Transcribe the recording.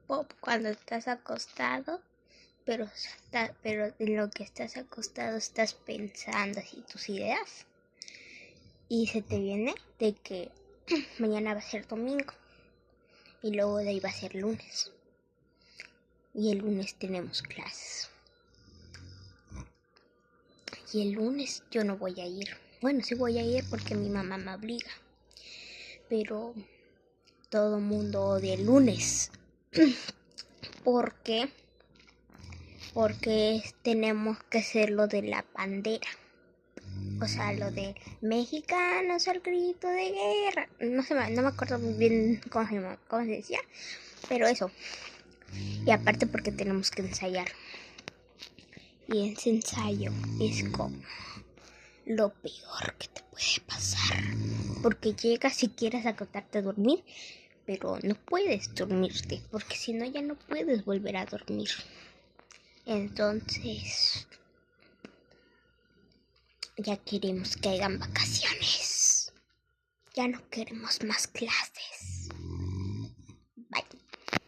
pop cuando estás acostado, pero en lo que estás acostado estás pensando así tus ideas y se te viene de que mañana va a ser domingo y luego de ahí va a ser lunes y el lunes tenemos clases y el lunes yo no voy a ir. Bueno, sí voy a ir porque mi mamá me obliga, pero todo el mundo odia el lunes. ¿Por qué? Porque tenemos que hacer lo de la bandera. O sea, lo de mexicanos al grito de guerra. No me acuerdo muy bien cómo se decía, pero eso. Y aparte porque tenemos que ensayar. Y ese ensayo es como lo peor que te puede pasar. Porque llegas y quieres acostarte a dormir, pero no puedes dormirte, porque si no ya no puedes volver a dormir. Entonces, ya queremos que hayan vacaciones. Ya no queremos más clases.